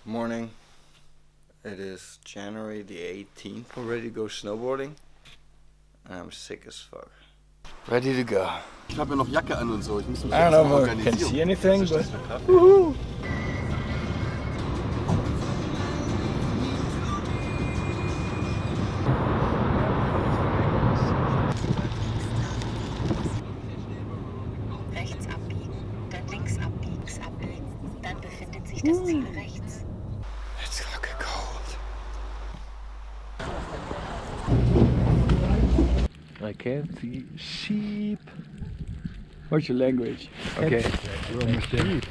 Morning. It is January the 18th. I'm ready to go snowboarding. I'm sick as fuck. Ready to go. Ich habe ja noch Jacke an und so. Ich muss mich I don't know if I can see anything, but woohoo! Rechts abbiegen, dann links abbiegen, dann befindet sich das Ziel rechts. It's gonna get cold. I can't see sheep. What's your language? Okay. Sheep.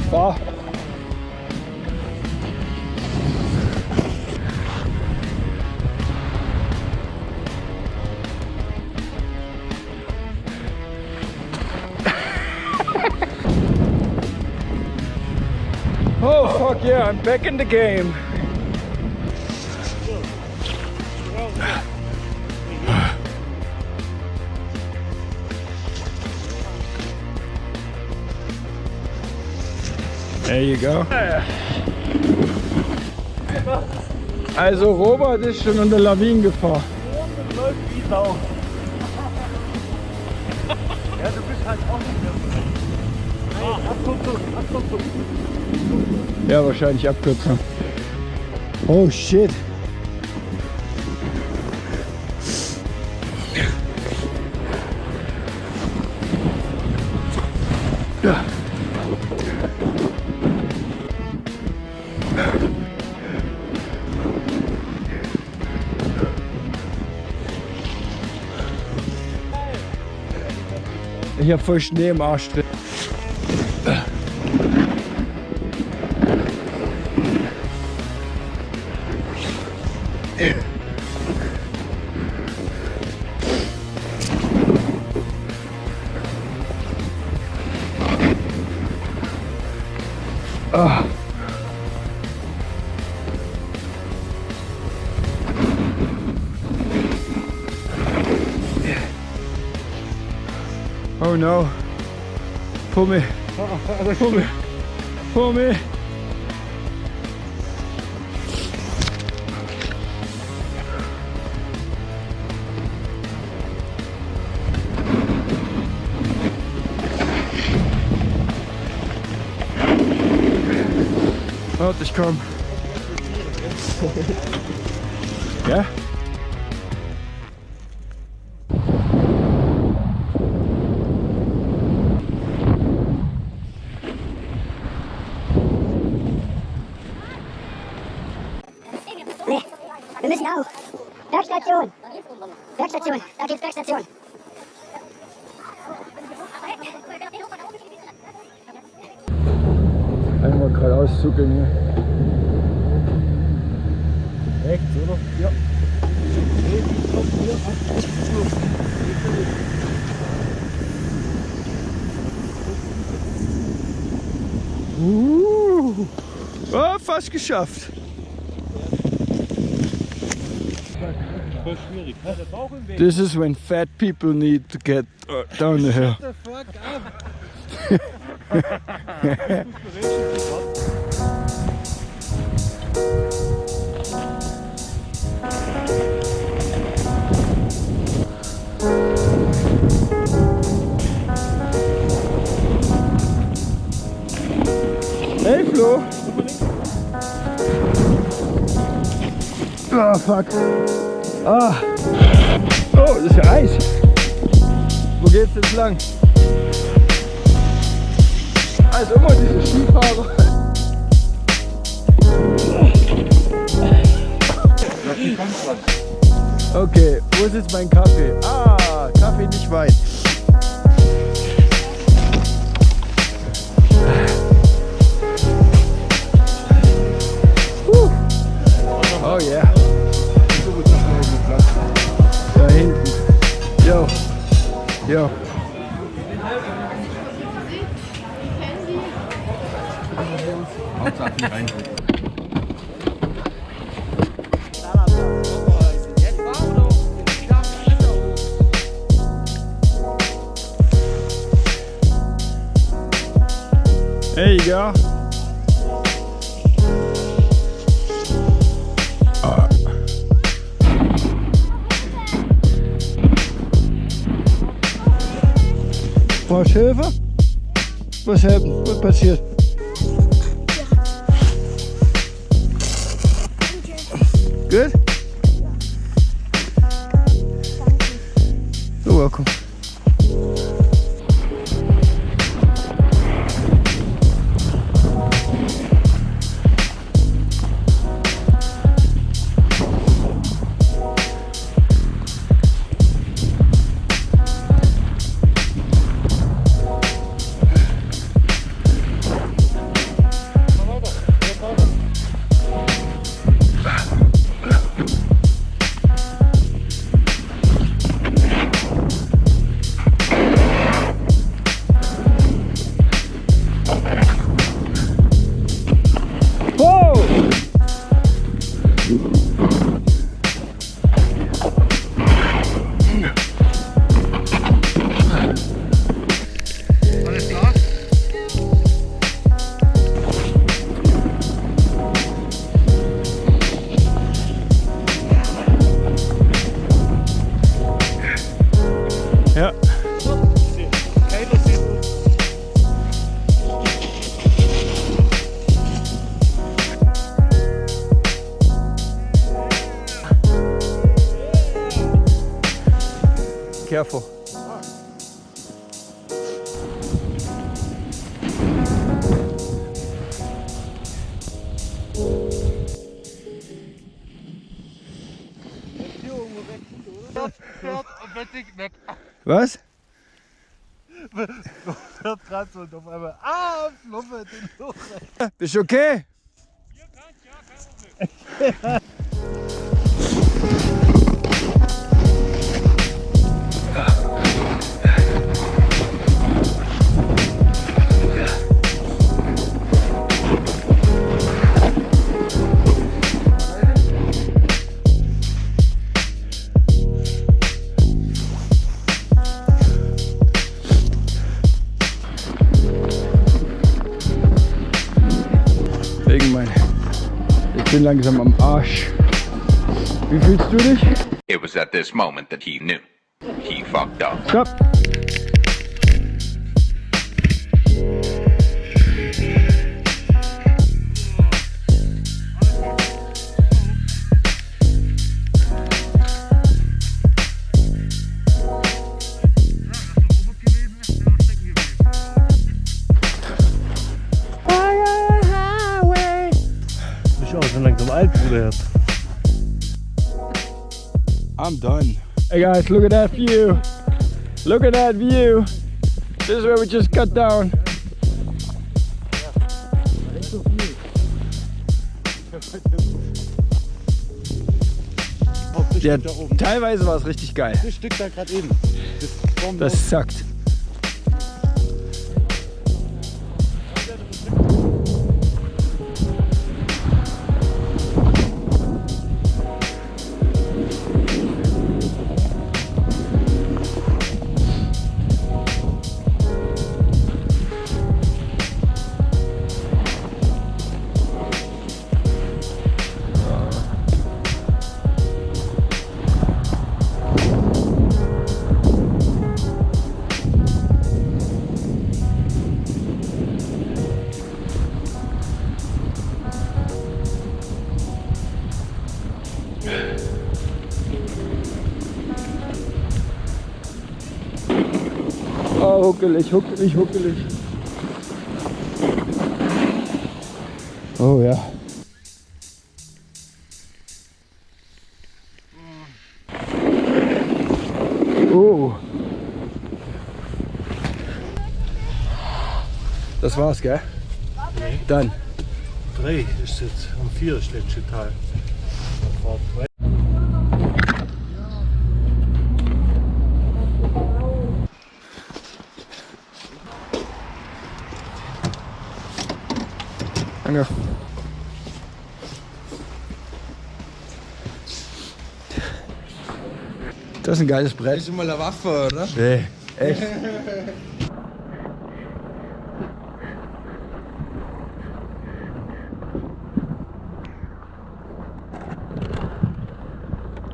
Fahr. Oh fuck yeah, I'm back in the game. There you go. Also Robert ist schon unter Lawinengefahr. Läuft wie Sau. Ja, du bist halt auch nicht mehr so. Abkürzung. Ja, wahrscheinlich Abkürzung. Oh shit. Ja. Ich hab voll Schnee im Arsch drin. Ah. Oh no. Pull me. Pull me. Pull me. Warte, ich komm. Ja? Nee, wir müssen auch. Bergstation. Bergstation. Da geht's Bergstation. Einmal geradeaus zuckeln hier. Rechts, oder? Ja. Oh, fast geschafft. Voll schwierig. Der Bauch im Weg. This is when fat people need to get down the hill. The fuck up. Hey Flo! Ah, fuck. Ah. Oh, das ist ja Eis. Wo geht's jetzt lang? Also immer diese Skifahrer. Okay, wo ist jetzt mein Kaffee? Ah, Kaffee nicht weit. Oh yeah. Da hinten. Ja. Hauptsache nicht reindrücken. There you go. Frau Schäfer? Was passiert? Good? You're welcome. Ja. Careful. Was? Fährt gerade so und auf einmal, Fluppe, den Luch. Bist du okay? Ich bin langsam am Arsch. Wie fühlst du dich? It was at this moment that he knew. He fucked up. Stopp! Schon langsam alt, Bruder. I'm done. Hey guys, look at that view. Look at that view. This is where we just cut down. Ja, teilweise war es richtig geil. Das Stück da gerade eben. Das zackt. Oh, huckelig, huckelig, huckelig. Oh ja. Oh. Das war's, gell? Nee. Dann. 3 ist jetzt, um 4 ist letzte Teil. Danke. Das ist ein geiles Brett. Ist mal eine Waffe, oder? Nee, echt.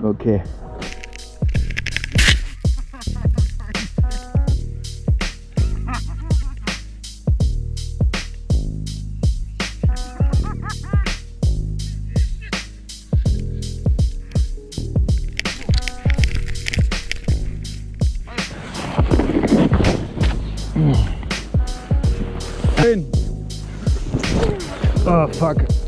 Okay. Oh fuck.